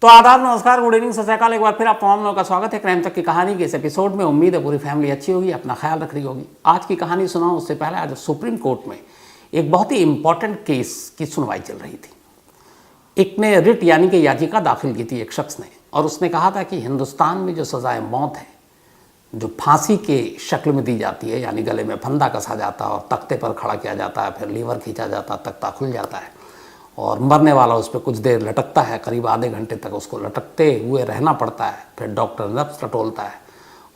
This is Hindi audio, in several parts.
तो आदाब, नमस्कार, गुड इवनिंग, सत श्री अकाल। एक बार फिर आप तमाम लोगों का स्वागत है क्राइम तक की कहानी के इस एपिसोड में। उम्मीद है पूरी फैमिली अच्छी होगी, अपना ख्याल रख रही होगी। आज की कहानी सुनाऊं उससे पहले आज सुप्रीम कोर्ट में एक बहुत ही इंपॉर्टेंट केस की सुनवाई चल रही थी। एक ने रिट यानी कि याचिका दाखिल की थी एक शख्स ने, और उसने कहा था कि हिंदुस्तान में जो सजाए मौत है, जो फांसी के शक्ल में दी जाती है, यानी गले में फंदा कसा जाता है और तख्ते पर खड़ा किया जाता है, फिर लीवर खींचा जाता है, तख्ता खुल जाता है और मरने वाला उस पर कुछ देर लटकता है, करीब आधे घंटे तक उसको लटकते हुए रहना पड़ता है। फिर डॉक्टर नब्ज टटोलता है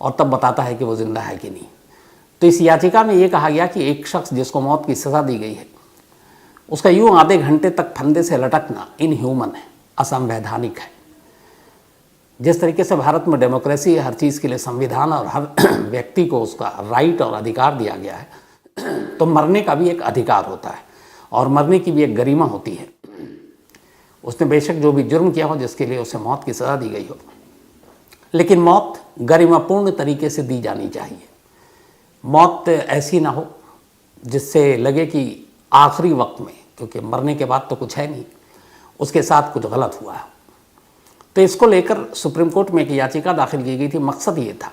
और तब बताता है कि वो जिंदा है कि नहीं। तो इस याचिका में ये कहा गया कि एक शख्स जिसको मौत की सज़ा दी गई है, उसका यूँ आधे घंटे तक फंदे से लटकना इनह्यूमन है, असंवैधानिक है। जिस तरीके से भारत में डेमोक्रेसी है, हर चीज़ के लिए संविधान और हर व्यक्ति को उसका राइट और अधिकार दिया गया है, तो मरने का भी एक अधिकार होता है और मरने की भी एक गरिमा होती है। उसने बेशक जो भी जुर्म किया हो, जिसके लिए उसे मौत की सज़ा दी गई हो, लेकिन मौत गरिमापूर्ण तरीके से दी जानी चाहिए। मौत ऐसी ना हो जिससे लगे कि आखिरी वक्त में, क्योंकि मरने के बाद तो कुछ है नहीं, उसके साथ कुछ गलत हुआ है। तो इसको लेकर सुप्रीम कोर्ट में एक याचिका दाखिल की गई थी। मकसद ये था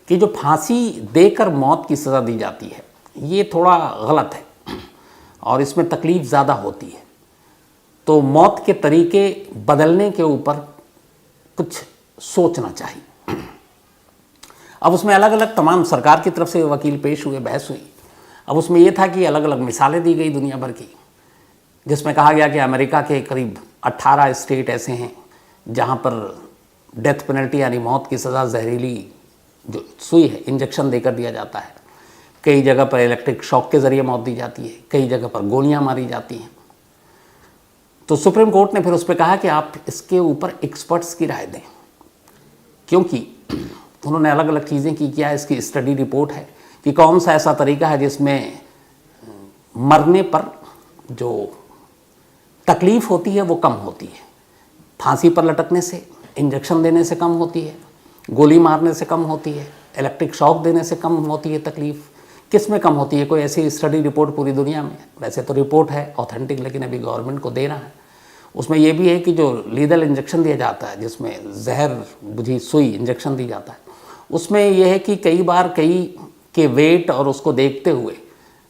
कि जो फांसी देकर मौत की सज़ा दी जाती है, ये थोड़ा गलत है और इसमें तकलीफ़ ज़्यादा होती है। तो मौत के तरीके बदलने के ऊपर कुछ सोचना चाहिए। अब उसमें अलग अलग तमाम सरकार की तरफ से वकील पेश हुए, बहस हुई। अब उसमें यह था कि अलग अलग मिसालें दी गई दुनिया भर की, जिसमें कहा गया कि अमेरिका के करीब 18 स्टेट ऐसे हैं जहाँ पर डेथ पेनल्टी यानी मौत की सज़ा जहरीली जो सुई है, इंजेक्शन देकर दिया जाता है। कई जगह पर इलेक्ट्रिक शॉक के ज़रिए मौत दी जाती है, कई जगह पर गोलियां मारी जाती हैं। तो सुप्रीम कोर्ट ने फिर उस पर कहा कि आप इसके ऊपर एक्सपर्ट्स की राय दें, क्योंकि उन्होंने अलग अलग चीज़ें की। क्या इसकी स्टडी रिपोर्ट है कि कौन सा ऐसा तरीका है जिसमें मरने पर जो तकलीफ़ होती है वो कम होती है। फांसी पर लटकने से, इंजेक्शन देने से कम होती है, गोली मारने से कम होती है, इलेक्ट्रिक शॉक देने से कम होती है तकलीफ़। किस में कम होती है? कोई ऐसी स्टडी रिपोर्ट पूरी दुनिया में? वैसे तो रिपोर्ट है ऑथेंटिक, लेकिन अभी गवर्नमेंट को देना है। उसमें यह भी है कि जो लीदल इंजेक्शन दिया जाता है, जिसमें जहर बुझी सुई इंजेक्शन दी जाता है, उसमें यह है कि कई बार कई के वेट और उसको देखते हुए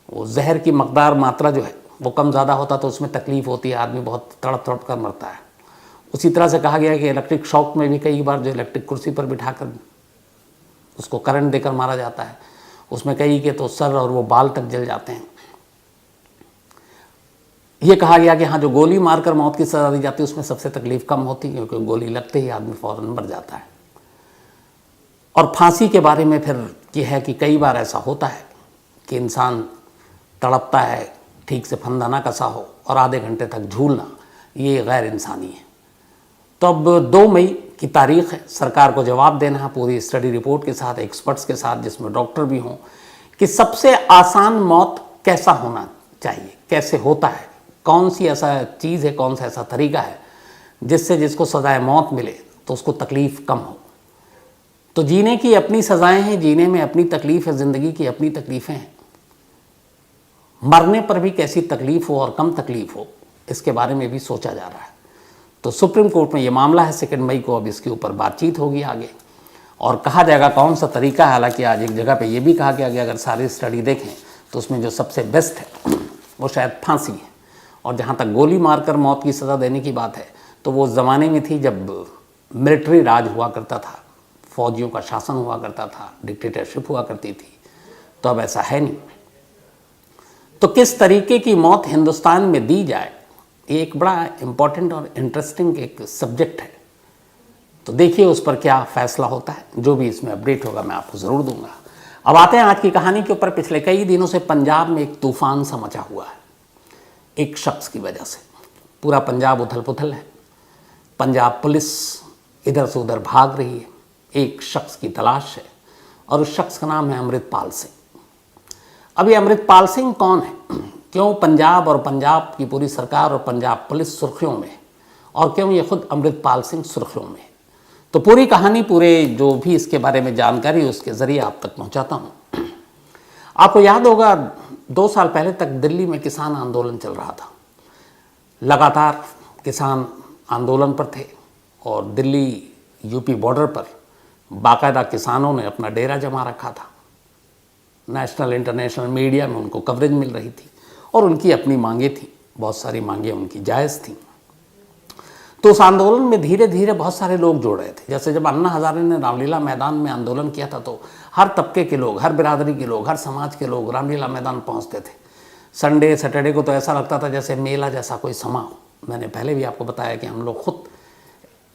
वो जहर की मकदार मात्रा जो है वो कम ज़्यादा होता, तो उसमें तकलीफ़ होती है, आदमी बहुत तड़प तड़प कर मरता है। उसी तरह से कहा गया है कि इलेक्ट्रिक शॉक में भी कई बार जो इलेक्ट्रिक कुर्सी पर बिठाकर उसको करंट देकर मारा जाता है, उसमें कई के तो सर और वो बाल तक जल जाते हैं। ये कहा गया कि हाँ, जो गोली मारकर मौत की सज़ा दी जाती है उसमें सबसे तकलीफ़ कम होती है, क्योंकि गोली लगते ही आदमी फ़ौरन मर जाता है। और फांसी के बारे में फिर ये है कि कई बार ऐसा होता है कि इंसान तड़पता है, ठीक से फंदा ना कसा हो और आधे घंटे तक झूलना, ये गैर इंसानी है। तो अब 2 मई की तारीख़ है, सरकार को जवाब देना है पूरी स्टडी रिपोर्ट के साथ, एक्सपर्ट्स के साथ, जिसमें डॉक्टर भी हों, कि सबसे आसान मौत कैसा होना चाहिए, कैसे होता है, कौन सी ऐसा चीज़ है, कौन सा ऐसा तरीका है जिससे जिसको सज़ाए मौत मिले तो उसको तकलीफ़ कम हो। तो जीने की अपनी सज़ाएँ हैं, जीने में अपनी तकलीफ़ है, ज़िंदगी की अपनी तकलीफ़ें हैं। मरने पर भी कैसी तकलीफ़ हो और कम तकलीफ़ हो, इसके बारे में भी सोचा जा रहा है। तो सुप्रीम कोर्ट में ये मामला है, 2 मई को अब इसके ऊपर बातचीत होगी आगे और कहा जाएगा कौन सा तरीका है। हालांकि आज एक जगह पे ये भी कहा गया कि अगर सारी स्टडी देखें तो उसमें जो सबसे बेस्ट है वो शायद फांसी है। और जहाँ तक गोली मारकर मौत की सज़ा देने की बात है, तो वो ज़माने में थी जब मिलिट्री राज हुआ करता था, फौजियों का शासन हुआ करता था, डिक्टेटरशिप हुआ करती थी। तो अब ऐसा है नहीं। तो किस तरीके की मौत हिंदुस्तान में दी जाए, ये एक बड़ा इम्पॉर्टेंट और इंटरेस्टिंग एक सब्जेक्ट है। तो देखिए उस पर क्या फ़ैसला होता है। जो भी इसमें अपडेट होगा मैं आपको ज़रूर दूंगा। अब आते हैं आज की कहानी के ऊपर। पिछले कई दिनों से पंजाब में एक तूफ़ान सा मचा हुआ है, एक शख्स की वजह से। पूरा पंजाब उथल पुथल है। पंजाब पुलिस इधर से उधर भाग रही है, एक शख्स की तलाश है और उस शख्स का नाम है अमृतपाल सिंह। अब ये अमृतपाल सिंह कौन है, क्यों पंजाब और पंजाब की पूरी सरकार और पंजाब पुलिस सुर्खियों में, और क्यों ये खुद अमृतपाल सिंह सुर्खियों में? तो पूरी कहानी, पूरे जो भी इसके बारे में जानकारी उसके ज़रिए आप तक पहुंचाता हूं। आपको याद होगा 2 साल पहले तक दिल्ली में किसान आंदोलन चल रहा था। लगातार किसान आंदोलन पर थे। और दिल्ली यूपी बॉर्डर पर बाकायदा किसानों ने अपना डेरा जमा रखा था। नेशनल इंटरनेशनल मीडिया में उनको कवरेज मिल रही थी और उनकी अपनी मांगें थी, बहुत सारी मांगें उनकी जायज़ थी। तो उस आंदोलन में धीरे धीरे बहुत सारे लोग जुड़ रहे थे। जैसे जब अन्ना हज़ारे ने रामलीला मैदान में आंदोलन किया था तो हर तबके के लोग, हर बिरादरी के लोग, हर समाज के लोग रामलीला मैदान पहुंचते थे। संडे सैटरडे को तो ऐसा लगता था जैसे मेला जैसा कोई समा हो। मैंने पहले भी आपको बताया कि हम लोग खुद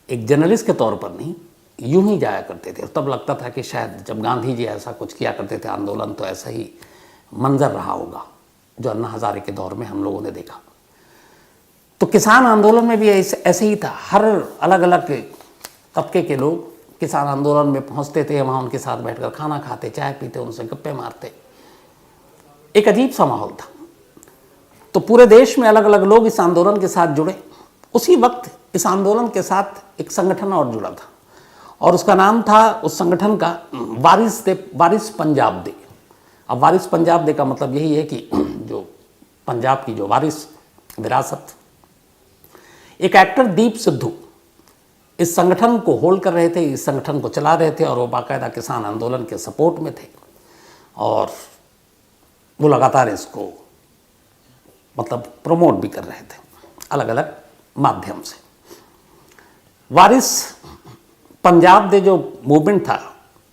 एक जर्नलिस्ट के तौर पर नहीं, यूं ही जाया करते थे। तब लगता था कि शायद जब गांधी जी ऐसा कुछ किया करते थे आंदोलन, तो ऐसा ही मंजर रहा होगा जो अन्ना हज़ारे के दौर में हम लोगों ने देखा। तो किसान आंदोलन में भी ऐसे ही था। हर अलग अलग तबके के लोग किसान आंदोलन में पहुंचते थे, वहाँ उनके साथ बैठकर खाना खाते, चाय पीते, उनसे गप्पे मारते। एक अजीब सा माहौल था। तो पूरे देश में अलग अलग लोग इस आंदोलन के साथ जुड़े। उसी वक्त इस आंदोलन के साथ एक संगठन और जुड़ा था और उसका नाम था, उस संगठन का, वारिस पंजाब डे। अब वारिस पंजाब डे का मतलब यही है कि जो पंजाब की जो वारिस विरासत, एक एक्टर दीप सिद्धू इस संगठन को होल्ड कर रहे थे, इस संगठन को चला रहे थे और वो बाकायदा किसान आंदोलन के सपोर्ट में थे और वो लगातार इसको मतलब प्रमोट भी कर रहे थे अलग अलग माध्यम से। वारिस पंजाब डे जो मूवमेंट था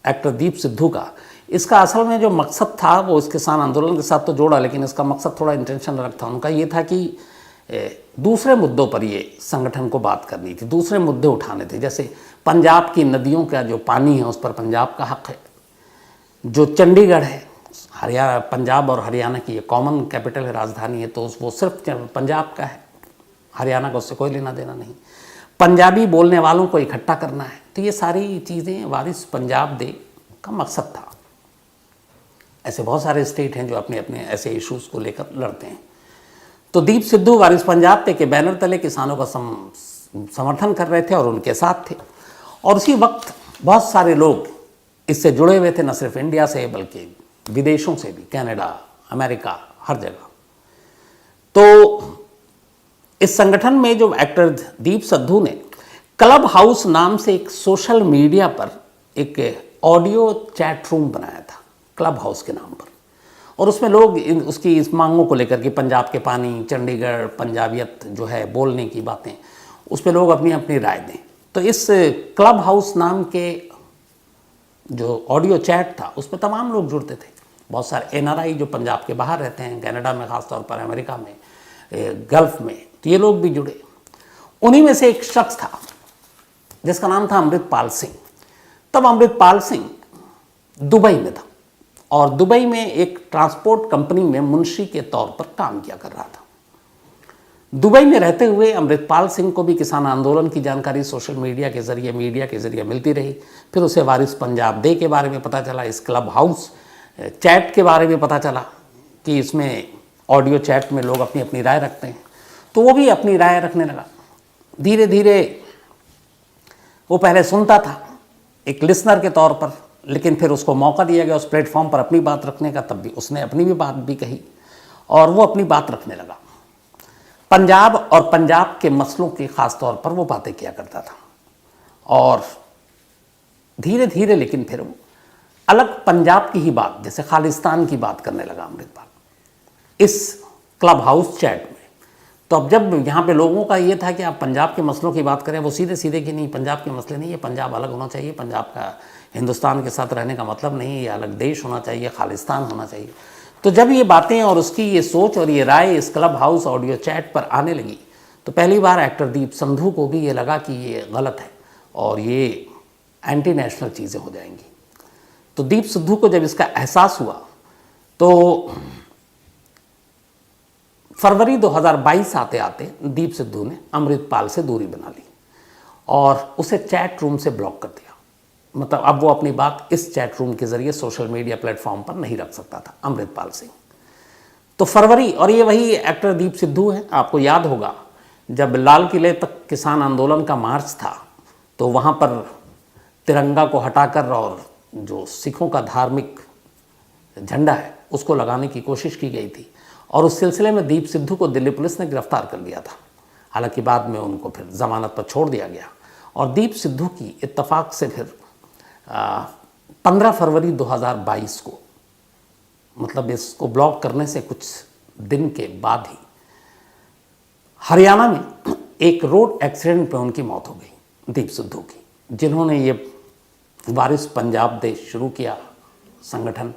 एक्टर दीप सिद्धू का, इसका असल में जो मकसद था वो इस किसान आंदोलन के साथ तो जोड़ा, लेकिन इसका मकसद थोड़ा इंटेंशन अलग था। उनका ये था कि दूसरे मुद्दों पर ये संगठन को बात करनी थी, दूसरे मुद्दे उठाने थे। जैसे पंजाब की नदियों का जो पानी है उस पर पंजाब का हक है। जो चंडीगढ़ है, हरियाणा, पंजाब और हरियाणा की ये कॉमन कैपिटल है, राजधानी है, तो वो सिर्फ पंजाब का है, हरियाणा का उससे कोई लेना देना नहीं। पंजाबी बोलने वालों को इकट्ठा करना है। तो ये सारी चीज़ें वारिस पंजाब डे का मकसद था। ऐसे बहुत सारे स्टेट हैं जो अपने अपने ऐसे इश्यूज़ को लेकर लड़ते हैं। तो दीप सिद्धू वारिस पंजाब डे के बैनर तले किसानों का समर्थन कर रहे थे और उनके साथ थे। और उसी वक्त बहुत सारे लोग इससे जुड़े हुए थे, न सिर्फ इंडिया से बल्कि विदेशों से भी, कनाडा, अमेरिका, हर जगह। तो इस संगठन में जो एक्टर दीप सिद्धू ने क्लब हाउस नाम से एक सोशल मीडिया पर एक ऑडियो चैट रूम बनाया था, क्लब हाउस के नाम पर। और उसमें लोग उसकी इस मांगों को लेकर कि पंजाब के पानी, चंडीगढ़, पंजाबियत जो है, बोलने की बातें, उस पर लोग अपनी अपनी राय दें। तो इस क्लब हाउस नाम के जो ऑडियो चैट था उस पर तमाम लोग जुड़ते थे। बहुत सारे एनआरआई जो पंजाब के बाहर रहते हैं, कनाडा में ख़ासतौर पर, अमेरिका में, गल्फ़ में, तो ये लोग भी जुड़े। उन्हीं में से एक शख्स था जिसका नाम था अमृतपाल सिंह। तब अमृतपाल सिंह दुबई में था और दुबई में एक ट्रांसपोर्ट कंपनी में मुंशी के तौर पर काम किया कर रहा था। दुबई में रहते हुए अमृतपाल सिंह को भी किसान आंदोलन की जानकारी सोशल मीडिया के ज़रिए, मीडिया के ज़रिए मिलती रही। फिर उसे वारिस पंजाब डे के बारे में पता चला, इस क्लब हाउस चैट के बारे में पता चला कि इसमें ऑडियो चैट में लोग अपनी अपनी राय रखते हैं। तो वो भी अपनी राय रखने लगा। धीरे धीरे वो पहले सुनता था एक लिसनर के तौर पर, लेकिन फिर उसको मौका दिया गया उस प्लेटफॉर्म पर अपनी बात रखने का। तब भी उसने अपनी भी बात भी कही और वो अपनी बात रखने लगा। पंजाब और पंजाब के मसलों की ख़ास तौर पर वो बातें किया करता था। और धीरे धीरे लेकिन फिर वो अलग पंजाब की ही बात, जैसे खालिस्तान की बात करने लगा अमृतपाल इस क्लब हाउस चैट में। तो अब जब यहाँ पे लोगों का ये था कि आप पंजाब के मसलों की बात करें, वो सीधे सीधे कि नहीं, पंजाब के मसले नहीं, ये पंजाब अलग होना चाहिए, पंजाब का हिंदुस्तान के साथ रहने का मतलब नहीं, ये अलग देश होना चाहिए, खालिस्तान होना चाहिए। तो जब ये बातें और उसकी ये सोच और ये राय इस क्लब हाउस ऑडियो चैट पर आने लगी, तो पहली बार एक्टर दीप सिद्धू को भी ये लगा कि ये गलत है और ये एंटी नेशनल चीज़ें हो जाएंगी। तो दीप सिद्धू को जब इसका एहसास हुआ तो फरवरी 2022 आते आते दीप सिद्धू ने अमृतपाल से दूरी बना ली और उसे चैट रूम से ब्लॉक कर दिया। मतलब अब वो अपनी बात इस चैट रूम के ज़रिए सोशल मीडिया प्लेटफॉर्म पर नहीं रख सकता था अमृतपाल सिंह। तो फरवरी, और ये वही एक्टर दीप सिद्धू है, आपको याद होगा जब लाल किले तक किसान आंदोलन का मार्च था तो वहाँ पर तिरंगा को हटाकर और जो सिखों का धार्मिक झंडा है उसको लगाने की कोशिश की गई थी और उस सिलसिले में दीप सिद्धू को दिल्ली पुलिस ने गिरफ्तार कर लिया था। हालांकि बाद में उनको फिर ज़मानत पर छोड़ दिया गया और दीप सिद्धू की इत्तेफाक से फिर 15 फरवरी 2022 को, मतलब इसको ब्लॉक करने से कुछ दिन के बाद ही हरियाणा में एक रोड एक्सीडेंट पे उनकी मौत हो गई, दीप सिद्धू की, जिन्होंने ये वारिस पंजाब देश शुरू किया संगठन,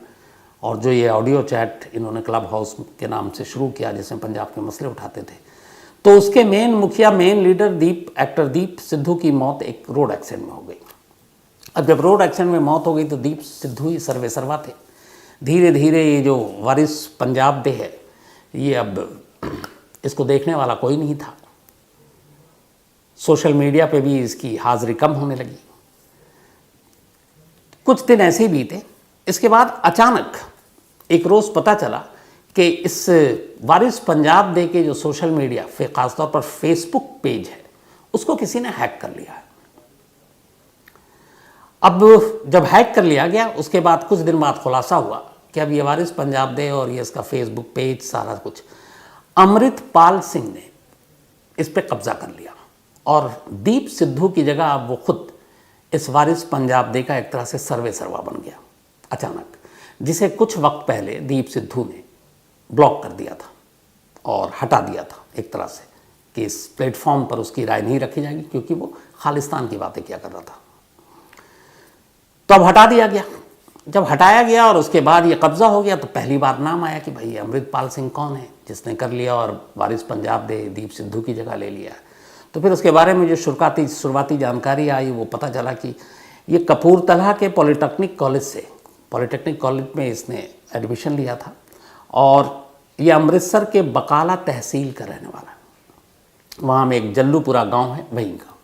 और जो ये ऑडियो चैट इन्होंने क्लब हाउस के नाम से शुरू किया जिसमें पंजाब के मसले उठाते थे, तो उसके मेन मुखिया, main leader actor Deep Sidhu की मौत एक रोड एक्सीडेंट में हो गई। अब जब रोड एक्सीडेंट में मौत हो गई तो दीप सिद्धू ही सर्वे सर्वा थे। धीरे धीरे ये जो वारिस पंजाब डे है, ये अब इसको देखने वाला कोई नहीं था। सोशल मीडिया पे भी इसकी हाजिरी कम होने लगी। कुछ दिन ऐसे ही बीते। इसके बाद अचानक एक रोज़ पता चला कि इस वारिस पंजाब डे के जो सोशल मीडिया, खासतौर पर फेसबुक पेज है, उसको किसी ने हैक कर लिया है। अब जब हैक कर लिया गया, उसके बाद कुछ दिन बाद खुलासा हुआ कि अब ये वारिस पंजाब डे और ये इसका फेसबुक पेज सारा कुछ अमृतपाल सिंह ने इस पर कब्जा कर लिया, और दीप सिद्धू की जगह अब वो खुद इस वारिस पंजाब डे का एक तरह से सर्वे सर्वा बन गया अचानक, जिसे कुछ वक्त पहले दीप सिद्धू ने ब्लॉक कर दिया था और हटा दिया था एक तरह से कि इस प्लेटफॉर्म पर उसकी राय नहीं रखी जाएगी, क्योंकि वो खालिस्तान की बातें किया कर रहा था। तो अब हटा दिया गया। जब हटाया गया और उसके बाद ये कब्जा हो गया, तो पहली बार नाम आया कि भाई अमृतपाल सिंह कौन है जिसने कर लिया और वारिस पंजाब डे दीप सिद्धू की जगह ले लिया। तो फिर उसके बारे में जो शुरुआती जानकारी आई, वो पता चला कि ये कपूरथला के पॉलिटेक्निक कॉलेज में इसने एडमिशन लिया था, और ये अमृतसर के बकाला तहसील का रहने वाला है। वहाँ में एक जल्लूपुरा गांव है, वहीं का।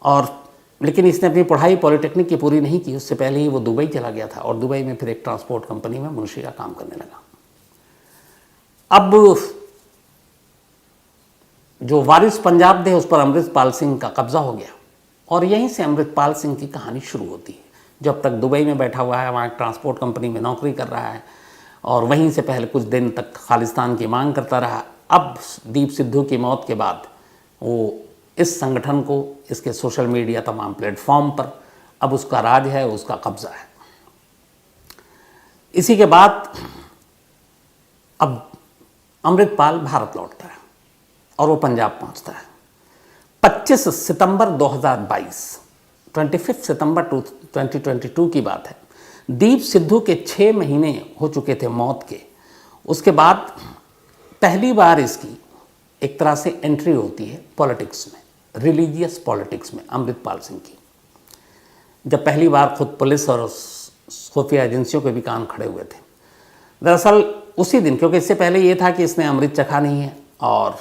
और लेकिन इसने अपनी पढ़ाई पॉलिटेक्निक की पूरी नहीं की, उससे पहले ही वो दुबई चला गया था, और दुबई में फिर एक ट्रांसपोर्ट कंपनी में मुंशी का काम करने लगा। अब जो वारिस पंजाब डे, उस पर अमृतपाल सिंह का कब्जा हो गया, और यहीं से अमृतपाल सिंह की कहानी शुरू होती है। जब तक दुबई में बैठा हुआ है, वहाँ ट्रांसपोर्ट कंपनी में नौकरी कर रहा है, और वहीं से पहले कुछ दिन तक खालिस्तान की मांग करता रहा। अब दीप सिद्धू की मौत के बाद वो इस संगठन को, इसके सोशल मीडिया तमाम प्लेटफॉर्म पर अब उसका राज है, उसका कब्जा है। इसी के बाद अब अमृतपाल भारत लौटता है और वो पंजाब पहुंचता है। 25 सितंबर 2022, 25 सितंबर 2022 की बात है। दीप सिद्धू के 6 महीने हो चुके थे मौत के। उसके बाद पहली बार इसकी एक तरह से एंट्री होती है पॉलिटिक्स में, रिलीजियस पॉलिटिक्स में, अमृतपाल सिंह की। जब पहली बार खुद पुलिस और खुफिया एजेंसियों के भी कान खड़े हुए थे। दरअसल उसी दिन, क्योंकि इससे पहले ये था कि इसने अमृत चखा नहीं है और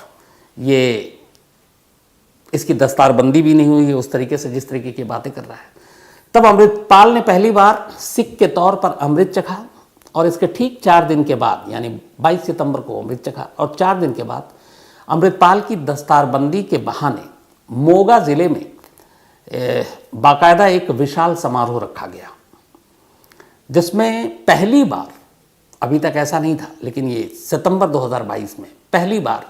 ये इसकी दस्तारबंदी भी नहीं हुई है उस तरीके से जिस तरीके की बातें कर रहा है। तब अमृतपाल ने पहली बार सिख के तौर पर अमृत चखा, और इसके ठीक 4 दिन के बाद, यानी 22 सितंबर को अमृत चखा, और 4 दिन के बाद अमृतपाल की दस्तारबंदी के बहाने मोगा ज़िले में बाकायदा एक विशाल समारोह रखा गया, जिसमें पहली बार, अभी तक ऐसा नहीं था, लेकिन ये सितंबर 2022 में पहली बार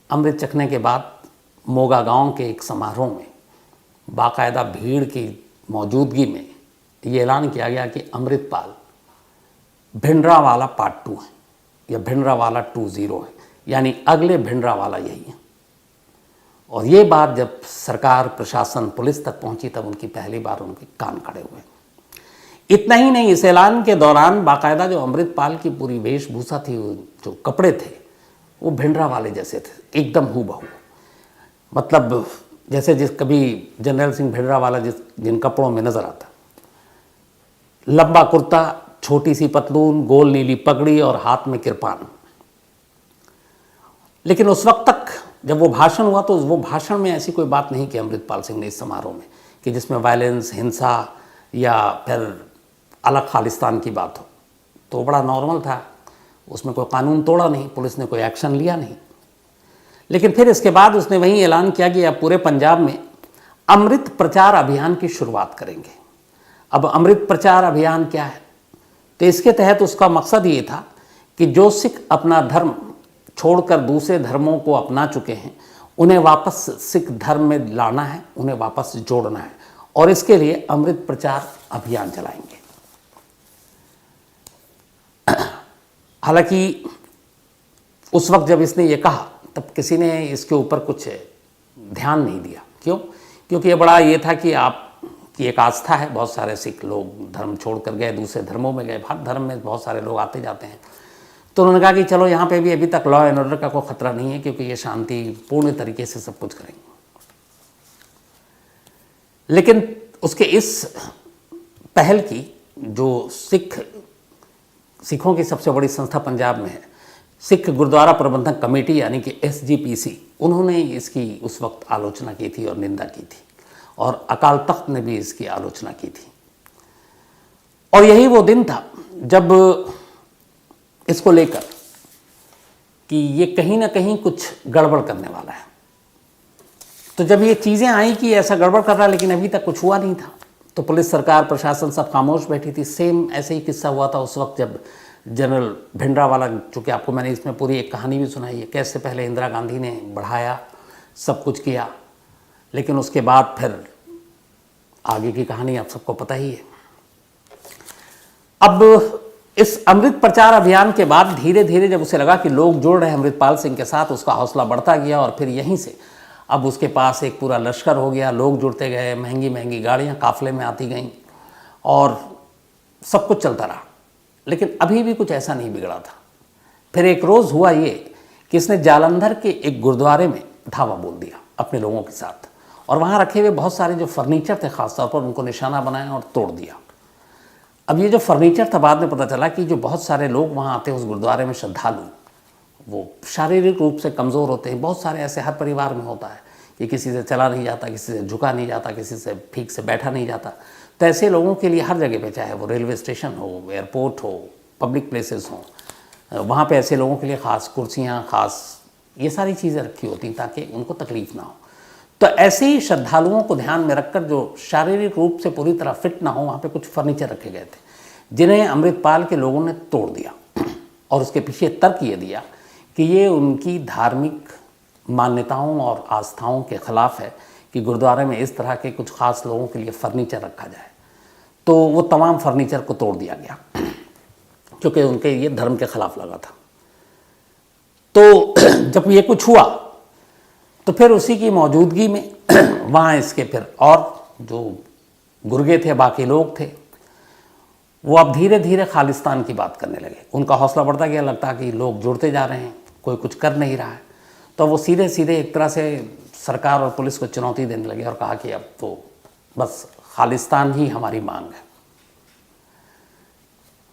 अमृत चखने के बाद मोगा गांव के एक समारोह में बाकायदा भीड़ की मौजूदगी में ये ऐलान किया गया कि अमृतपाल भिंडरावाला पार्ट 2 है, या भिंडरावाला 2.0 है, यानी अगले भिंडरावाला यही है। और ये बात जब सरकार, प्रशासन, पुलिस तक पहुंची, तब उनकी पहली बार उनके कान खड़े हुए। इतना ही नहीं, इस ऐलान के दौरान बाकायदा जो अमृतपाल की पूरी वेशभूषा थी, जो कपड़े थे, वो भिंडरावाले जैसे थे, एकदम हूबहू। मतलब जैसे कभी जनरल सिंह भिंडरावाला जिन कपड़ों में नजर आता, लंबा कुर्ता, छोटी सी पतलून, गोल नीली पगड़ी और हाथ में किरपान। लेकिन उस वक्त तक जब वो भाषण हुआ, तो वो भाषण में ऐसी कोई बात नहीं कि अमृतपाल सिंह ने इस समारोह में, कि जिसमें वायलेंस, हिंसा या फिर अलग खालिस्तान की बात हो। तो बड़ा नॉर्मल था, उसमें कोई कानून तोड़ा नहीं, पुलिस ने कोई एक्शन लिया नहीं। लेकिन फिर इसके बाद उसने वहीं ऐलान किया कि अब पूरे पंजाब में अमृत प्रचार अभियान की शुरुआत करेंगे। अब अमृत प्रचार अभियान क्या है? तो इसके तहत उसका मकसद ये था कि जो सिख अपना धर्म छोड़कर दूसरे धर्मों को अपना चुके हैं, उन्हें वापस सिख धर्म में लाना है, उन्हें वापस जोड़ना है, और इसके लिए अमृत प्रचार अभियान चलाएंगे। हालांकि उस वक्त जब इसने ये कहा तब किसी ने इसके ऊपर कुछ ध्यान नहीं दिया। क्यों? क्योंकि ये बड़ा ये था कि आपकी एक आस्था है, बहुत सारे सिख लोग धर्म छोड़कर गए, दूसरे धर्मों में गए, हर धर्म में बहुत सारे लोग आते जाते हैं। तो उन्होंने कहा कि चलो यहाँ पे भी अभी तक लॉ एंड ऑर्डर का कोई खतरा नहीं है, क्योंकि ये शांतिपूर्ण तरीके से सब कुछ करेंगे। लेकिन उसके इस पहल की, जो सिखों की सबसे बड़ी संस्था पंजाब में है, सिख गुरुद्वारा प्रबंधक कमेटी यानी कि SGPC, उन्होंने इसकी उस वक्त आलोचना की थी और निंदा की थी, और अकाल तख्त ने भी इसकी आलोचना की थी। और यही वो दिन था जब इसको लेकर कि ये कहीं ना कहीं कुछ गड़बड़ करने वाला है। तो जब ये चीज़ें आई कि ऐसा गड़बड़ कर रहा है लेकिन अभी तक कुछ हुआ नहीं था, तो पुलिस, सरकार, प्रशासन सब खामोश बैठी थी। सेम ऐसे ही किस्सा हुआ था उस वक्त जब जनरल भिंडरावाला, चूँकि आपको मैंने इसमें पूरी एक कहानी भी सुनाई है, कैसे पहले इंदिरा गांधी ने बढ़ाया, सब कुछ किया, लेकिन उसके बाद फिर आगे की कहानी आप सबको पता ही है। अब इस अमृत प्रचार अभियान के बाद धीरे धीरे जब उसे लगा कि लोग जुड़ रहे हैं अमृतपाल सिंह के साथ, उसका हौसला बढ़ता गया, और फिर यहीं से अब उसके पास एक पूरा लश्कर हो गया, लोग जुड़ते गए, महंगी महंगी गाड़ियाँ काफ़िले में आती गईं, और सब कुछ चलता रहा। लेकिन अभी भी कुछ ऐसा नहीं बिगड़ा था। फिर एक रोज़ हुआ ये कि इसने जालंधर के एक गुरुद्वारे में धावा बोल दिया अपने लोगों के साथ, और वहाँ रखे हुए बहुत सारे जो फर्नीचर थे ख़ासतौर पर उनको निशाना बनाया और तोड़ दिया। अब ये जो फर्नीचर था, बाद में पता चला कि जो बहुत सारे लोग वहाँ आते हैं उस गुरुद्वारे में, श्रद्धालु, वो शारीरिक रूप से कमज़ोर होते हैं। बहुत सारे ऐसे हर परिवार में होता है कि किसी से चला नहीं जाता, किसी से झुका नहीं जाता, किसी से ठीक से बैठा नहीं जाता। तो ऐसे लोगों के लिए हर जगह पे, चाहे वो रेलवे स्टेशन हो, एयरपोर्ट हो, पब्लिक प्लेसेस हों, वहाँ पे ऐसे लोगों के लिए ख़ास कुर्सियाँ, ख़ास ये सारी चीज़ें रखी होती ताकि उनको तकलीफ़ ना हो। तो ऐसे ही श्रद्धालुओं को ध्यान में रखकर, जो शारीरिक रूप से पूरी तरह फिट ना हो, वहाँ पे कुछ फर्नीचर रखे गए थे जिन्हें अमृतपाल के लोगों ने तोड़ दिया। और उसके पीछे तर्क ये दिया कि ये उनकी धार्मिक मान्यताओं और आस्थाओं के ख़िलाफ़ है कि गुरुद्वारे में इस तरह के कुछ ख़ास लोगों के लिए फ़र्नीचर रखा जाए। तो वो तमाम फर्नीचर को तोड़ दिया गया क्योंकि उनके ये धर्म के ख़िलाफ़ लगा था। तो जब ये कुछ हुआ तो फिर उसी की मौजूदगी में वहाँ इसके फिर और जो गुर्गे थे, बाकी लोग थे, वो अब धीरे धीरे खालिस्तान की बात करने लगे। उनका हौसला बढ़ता गया, लगता कि लोग जुड़ते जा रहे हैं, कोई कुछ कर नहीं रहा है। तो वो सीधे सीधे एक तरह से सरकार और पुलिस को चुनौती देने लगे और कहा कि अब तो बस खालिस्तान ही हमारी मांग है।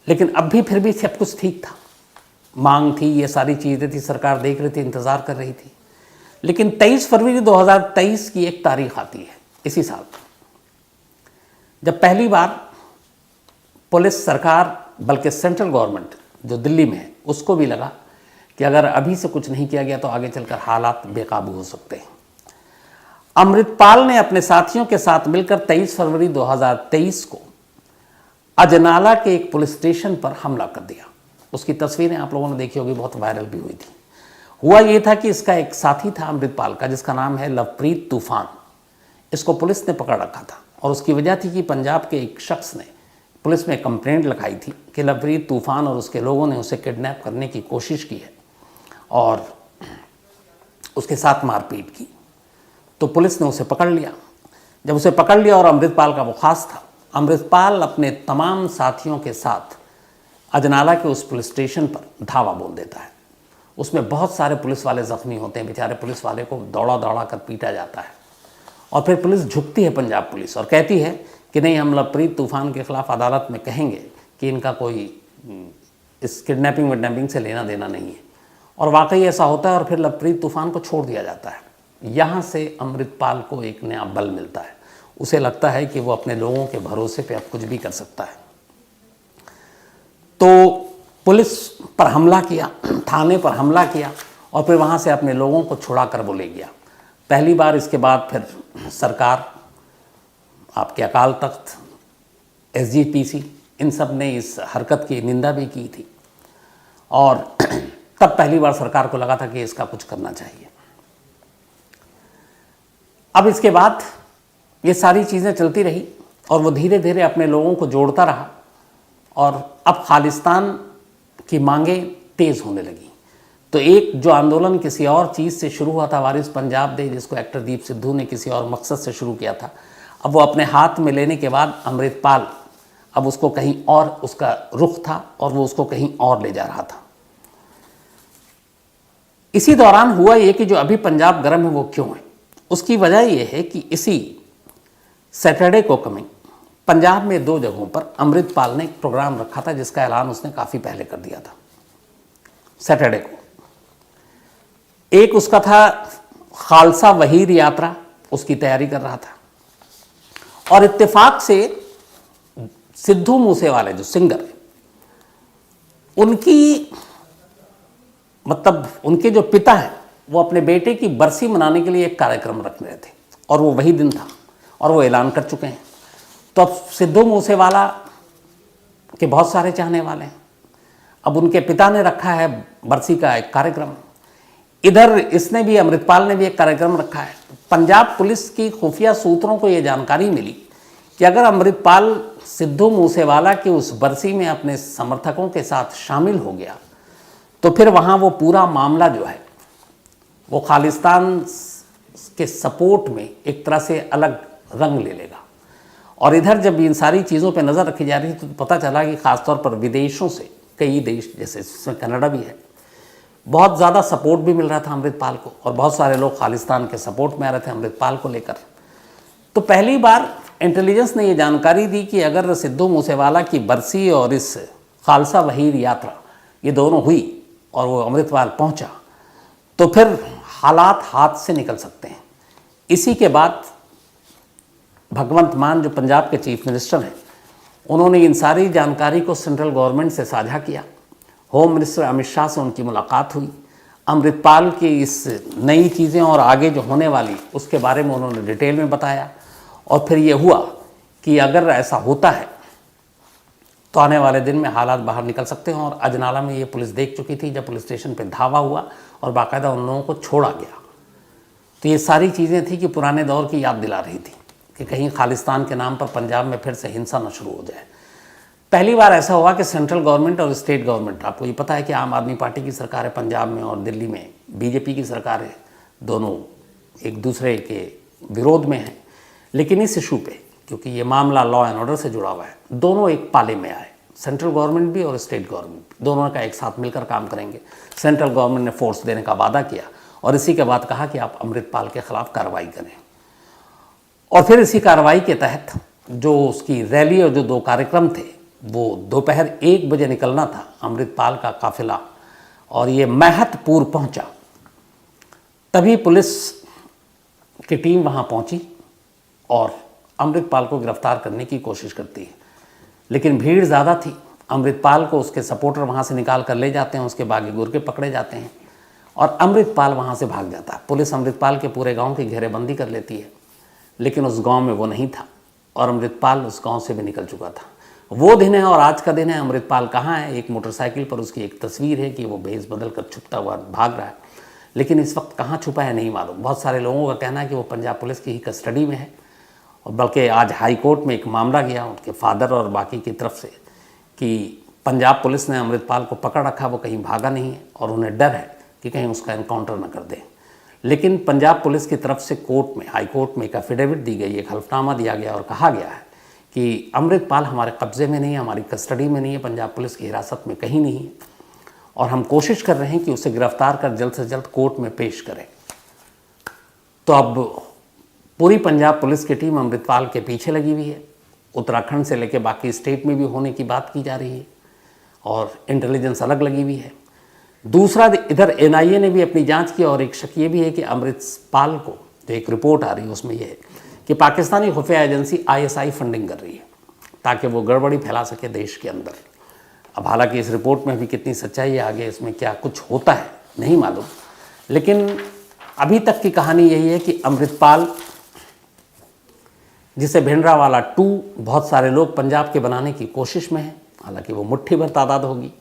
लेकिन अब भी फिर भी सब कुछ ठीक था, मांग थी, ये सारी चीज़ें थी, सरकार देख रही थी, इंतज़ार कर रही थी। लेकिन 23 फरवरी 2023 की एक तारीख आती है इसी साल, जब पहली बार पुलिस, सरकार, बल्कि सेंट्रल गवर्नमेंट जो दिल्ली में है, उसको भी लगा कि अगर अभी से कुछ नहीं किया गया तो आगे चलकर हालात बेकाबू हो सकते हैं। अमृतपाल ने अपने साथियों के साथ मिलकर 23 फरवरी 2023 को अजनाला के एक पुलिस स्टेशन पर हमला कर दिया। उसकी तस्वीरें आप लोगों ने देखी होगी, बहुत वायरल भी हुई थी। हुआ ये था कि इसका एक साथी था अमृतपाल का, जिसका नाम है लवप्रीत तूफान। इसको पुलिस ने पकड़ रखा था और उसकी वजह थी कि पंजाब के एक शख्स ने पुलिस में कंप्लेंट लिखाई थी कि लवप्रीत तूफान और उसके लोगों ने उसे किडनैप करने की कोशिश की है और उसके साथ मारपीट की। तो पुलिस ने उसे पकड़ लिया। जब उसे पकड़ लिया, और अमृतपाल का वो खास था, अमृतपाल अपने तमाम साथियों के साथ अजनाला के उस पुलिस स्टेशन पर धावा बोल देता है। उसमें बहुत सारे पुलिस वाले ज़ख्मी होते हैं। बेचारे पुलिस वाले को दौड़ा दौड़ा कर पीटा जाता है और फिर पुलिस झुकती है, पंजाब पुलिस, और कहती है कि नहीं, हम लवप्रीत तूफान के ख़िलाफ़ अदालत में कहेंगे कि इनका कोई इस किडनैपिंग विडनैपिंग से लेना देना नहीं है। और वाकई ऐसा होता है और फिर लवप्रीत तूफान को छोड़ दिया जाता है। यहाँ से अमृतपाल को एक नया बल मिलता है। उसे लगता है कि वो अपने लोगों के भरोसे पे अब कुछ भी कर सकता है। तो पुलिस पर हमला किया, थाने पर हमला किया और फिर वहाँ से अपने लोगों को छुड़ा कर वो ले गया। पहली बार। इसके बाद फिर सरकार, आपके अकाल तख्त, SGPC, इन सब ने इस हरकत की निंदा भी की थी और तब पहली बार सरकार को लगा था कि इसका कुछ करना चाहिए। अब इसके बाद ये सारी चीज़ें चलती रही और वो धीरे धीरे अपने लोगों को जोड़ता रहा और अब खालिस्तान की मांगें तेज़ होने लगी। तो एक जो आंदोलन किसी और चीज़ से शुरू हुआ था, वारिस पंजाब दे, जिसको एक्टर दीप सिद्धू ने किसी और मकसद से शुरू किया था, अब वो अपने हाथ में लेने के बाद अमृतपाल अब उसको कहीं और उसका रुख था और वो उसको कहीं और ले जा रहा था। इसी दौरान हुआ ये कि जो अभी पंजाब गर्म है वो क्यों है, उसकी वजह ये है कि इसी सैटरडे को कमिंग पंजाब में 2 जगहों पर अमृतपाल ने एक प्रोग्राम रखा था जिसका ऐलान उसने काफ़ी पहले कर दिया था। सैटरडे को एक उसका था खालसा वहीर यात्रा, उसकी तैयारी कर रहा था और इत्तेफाक से सिद्धू मूसेवाले जो सिंगर है, उनकी मतलब उनके जो पिता हैं वो अपने बेटे की बरसी मनाने के लिए एक कार्यक्रम रख रहे थे और वो वही दिन था और वो ऐलान कर चुके हैं। तो अब सिद्धू मूसेवाला के बहुत सारे चाहने वाले हैं, अब उनके पिता ने रखा है बरसी का एक कार्यक्रम, इधर इसने भी अमृतपाल ने भी एक कार्यक्रम रखा है। पंजाब पुलिस की खुफिया सूत्रों को ये जानकारी मिली कि अगर अमृतपाल सिद्धू मूसेवाला की उस बरसी में अपने समर्थकों के साथ शामिल हो गया तो फिर वहाँ वो पूरा मामला जो है वो खालिस्तान के सपोर्ट में एक तरह से अलग रंग ले लेगा। और इधर जब इन सारी चीज़ों पे नज़र रखी जा रही थी तो पता चला कि ख़ासतौर पर विदेशों से कई देश, जैसे इसमें कनाडा भी है, बहुत ज़्यादा सपोर्ट भी मिल रहा था अमृतपाल को और बहुत सारे लोग खालिस्तान के सपोर्ट में आ रहे थे अमृतपाल को लेकर। तो पहली बार इंटेलिजेंस ने ये जानकारी दी कि अगर सिद्धू मूसेवाला की बरसी और इस खालसा वहीर यात्रा ये दोनों हुई और वो अमृतपाल पहुंचा तो फिर हालात हाथ से निकल सकते हैं। इसी के बाद भगवंत मान जो पंजाब के चीफ मिनिस्टर हैं, उन्होंने इन सारी जानकारी को सेंट्रल गवर्नमेंट से साझा किया। होम मिनिस्टर अमित शाह से उनकी मुलाकात हुई, अमृतपाल की इस नई चीज़ें और आगे जो होने वाली उसके बारे में उन्होंने डिटेल में बताया और फिर ये हुआ कि अगर ऐसा होता है तो आने वाले दिन में हालात बाहर निकल सकते हैं। और अजनाला में ये पुलिस देख चुकी थी जब पुलिस स्टेशन पे धावा हुआ और बाकायदा उन लोगों को छोड़ा गया। तो ये सारी चीज़ें थी कि पुराने दौर की याद दिला रही थी कि कहीं खालिस्तान के नाम पर पंजाब में फिर से हिंसा न शुरू हो जाए। पहली बार ऐसा हुआ कि सेंट्रल गवर्नमेंट और स्टेट गवर्नमेंट, आपको ये पता है कि आम आदमी पार्टी की सरकार है पंजाब में और दिल्ली में बीजेपी की सरकार है, दोनों एक दूसरे के विरोध में हैं, लेकिन इस इशू पे क्योंकि ये मामला लॉ एंड ऑर्डर से जुड़ा हुआ है, दोनों एक पाले में आए, सेंट्रल गवर्नमेंट भी और स्टेट गवर्नमेंट दोनों का एक साथ मिलकर काम करेंगे। सेंट्रल गवर्नमेंट ने फोर्स देने का वादा किया और इसी के बाद कहा कि आप अमृतपाल के खिलाफ कार्रवाई करें। और फिर इसी कार्रवाई के तहत जो उसकी रैली और जो 2 कार्यक्रम थे वो दोपहर 1 बजे निकलना था अमृतपाल का काफिला और ये महतपुर पहुंचा। तभी पुलिस की टीम वहां पहुंची और अमृतपाल को गिरफ्तार करने की कोशिश करती है, लेकिन भीड़ ज़्यादा थी। अमृतपाल को उसके सपोर्टर वहाँ से निकाल कर ले जाते हैं, उसके बागी गुर्गे पकड़े जाते हैं और अमृतपाल वहाँ से भाग जाता है। पुलिस अमृतपाल के पूरे गांव की घेरेबंदी कर लेती है, लेकिन उस गांव में वो नहीं था और अमृतपाल उस गांव से भी निकल चुका था। वो दिन है और आज का दिन है। अमृतपाल कहाँ है? एक मोटरसाइकिल पर उसकी एक तस्वीर है कि वो भेस बदल कर छुपता हुआ भाग रहा है, लेकिन इस वक्त कहाँ छुपा है नहीं मालूम। बहुत सारे लोगों का कहना है कि वो पंजाब पुलिस की ही कस्टडी में है और बल्कि आज हाई कोर्ट में एक मामला गया उनके फादर और बाकी की तरफ से कि पंजाब पुलिस ने अमृतपाल को पकड़ रखा, वो कहीं भागा नहीं है और उन्हें डर है कि कहीं उसका एनकाउंटर न कर दें। लेकिन पंजाब पुलिस की तरफ से कोर्ट में, हाई कोर्ट में एक एफिडेविट दी गई, एक हल्फनामा दिया गया और कहा गया है कि अमृतपाल हमारे कब्जे में नहीं है, हमारी कस्टडी में नहीं है, पंजाब पुलिस की हिरासत में कहीं नहीं है और हम कोशिश कर रहे हैं कि उसे गिरफ्तार कर जल्द से जल्द कोर्ट में पेश करें। तो अब पूरी पंजाब पुलिस की टीम अमृतपाल के पीछे लगी हुई है। उत्तराखंड से लेकर बाकी स्टेट में भी होने की बात की जा रही है और इंटेलिजेंस अलग लगी हुई है। दूसरा, इधर एनआईए ने भी अपनी जांच की और एक शक ये भी है कि अमृतपाल को जो एक रिपोर्ट आ रही है उसमें यह है कि पाकिस्तानी खुफिया एजेंसी आईएसआई फंडिंग कर रही है ताकि वो गड़बड़ी फैला सके देश के अंदर। अब हालांकि इस रिपोर्ट में भी कितनी सच्चाई है, आगे इसमें क्या कुछ होता है नहीं मालूम, लेकिन अभी तक की कहानी यही है कि अमृतपाल, जिसे भिंडरावाला 2 बहुत सारे लोग पंजाब के बनाने की कोशिश में हैं, हालांकि वो मुट्ठी भर तादाद होगी,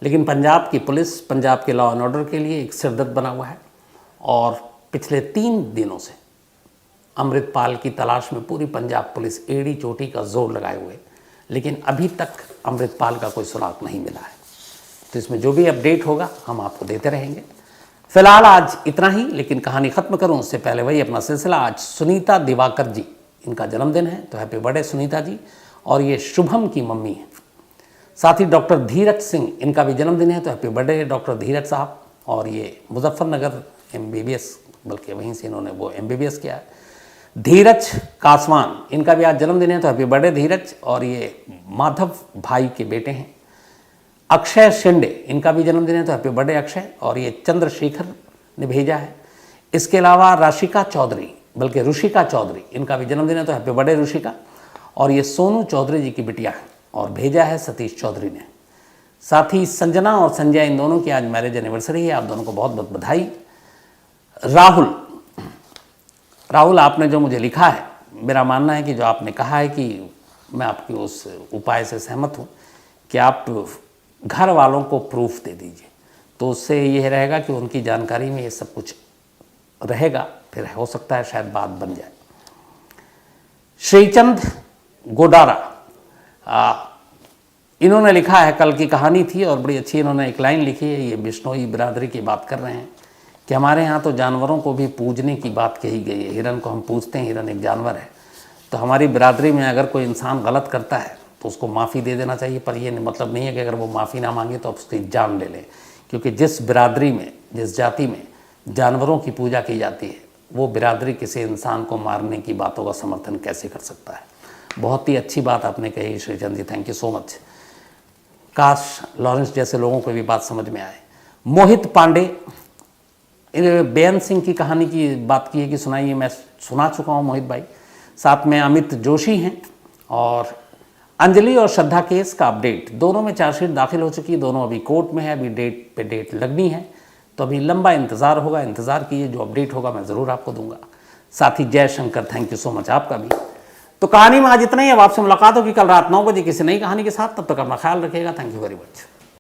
लेकिन पंजाब की पुलिस पंजाब के लॉ एंड ऑर्डर के लिए एक सिरदर्द बना हुआ है और पिछले 3 दिनों से अमृतपाल की तलाश में पूरी पंजाब पुलिस एड़ी चोटी का जोर लगाए हुए, लेकिन अभी तक अमृतपाल का कोई सुराग नहीं मिला है। तो इसमें जो भी अपडेट होगा हम आपको देते रहेंगे। फिलहाल आज इतना ही, लेकिन कहानी ख़त्म करूं उससे पहले वही अपना सिलसिला। आज सुनीता दिवाकर जी, इनका जन्मदिन है, तो हैप्पी बर्थडे सुनीता जी। और ये शुभम की मम्मी है। साथ ही डॉक्टर धीरज सिंह, इनका भी जन्मदिन है, तो हैप्पी बर्थडे डॉक्टर धीरज साहब। और ये मुजफ्फरनगर MBBS, बल्कि वहीं से इन्होंने वो MBBS किया है। धीरज कासवान, इनका भी आज जन्मदिन है, तो हैप्पी बर्थडे धीरज। और ये माधव भाई के बेटे हैं। अक्षय शिंदे, इनका भी जन्मदिन है, तो हैप्पी बर्थडे अक्षय। और ये चंद्रशेखर ने भेजा है। इसके अलावा राशिका चौधरी, बल्कि रुशिका चौधरी, इनका भी जन्मदिन है, तो हैप्पी बर्थडे रुशिका। और ये सोनू चौधरी जी की बिटिया है, और भेजा है सतीश चौधरी ने। साथ ही संजना और संजय, इन दोनों की आज मैरिज एनिवर्सरी है। आप दोनों को बहुत बहुत बधाई। राहुल, आपने जो मुझे लिखा है, मेरा मानना है कि जो आपने कहा है कि मैं आपकी उस उपाय से सहमत हूँ कि आप घर वालों को प्रूफ दे दीजिए, तो उससे यह रहेगा कि उनकी जानकारी में ये सब कुछ रहेगा, फिर हो सकता है शायद बात बन जाए। श्रीचंद गोडारा, इन्होंने लिखा है, कल की कहानी थी और बड़ी अच्छी इन्होंने एक लाइन लिखी है। ये बिश्नोई बिरादरी की बात कर रहे हैं कि हमारे यहाँ तो जानवरों को भी पूजने की बात कही गई है। हिरन को हम पूजते हैं, हिरन एक जानवर है। तो हमारी बिरादरी में अगर कोई इंसान गलत करता है तो उसको माफ़ी दे देना चाहिए, पर यह मतलब नहीं है कि अगर वो माफ़ी ना मांगे तो आप उसकी जान ले लें। क्योंकि जिस बिरादरी में, जिस जाति में जानवरों की पूजा की जाती है, वो बिरादरी किसी इंसान को मारने की बातों का समर्थन कैसे कर सकता है। बहुत ही अच्छी बात आपने कही श्रीचंद जी, थैंक यू सो मच। काश लॉरेंस जैसे लोगों को भी बात समझ में आए। मोहित पांडे, बेअंत सिंह की कहानी की बात की है कि सुनाइए, मैं सुना चुका हूँ मोहित भाई। साथ में अमित जोशी हैं। और अंजलि और श्रद्धा केस का अपडेट, दोनों में चार्जशीट दाखिल हो चुकी है, दोनों अभी कोर्ट में है, अभी डेट पे डेट लगनी है, तो अभी लंबा इंतज़ार होगा। इंतज़ार कीजिए, जो अपडेट होगा मैं ज़रूर आपको दूंगा। साथ ही जय Shankar, thank you so much आपका भी। तो कहानी में आज इतना ही। अब आपसे मुलाकात होगी कल रात 9 बजे किसी नई कहानी के साथ। तब तक अपना ख्याल रखिएगा। Thank you very much.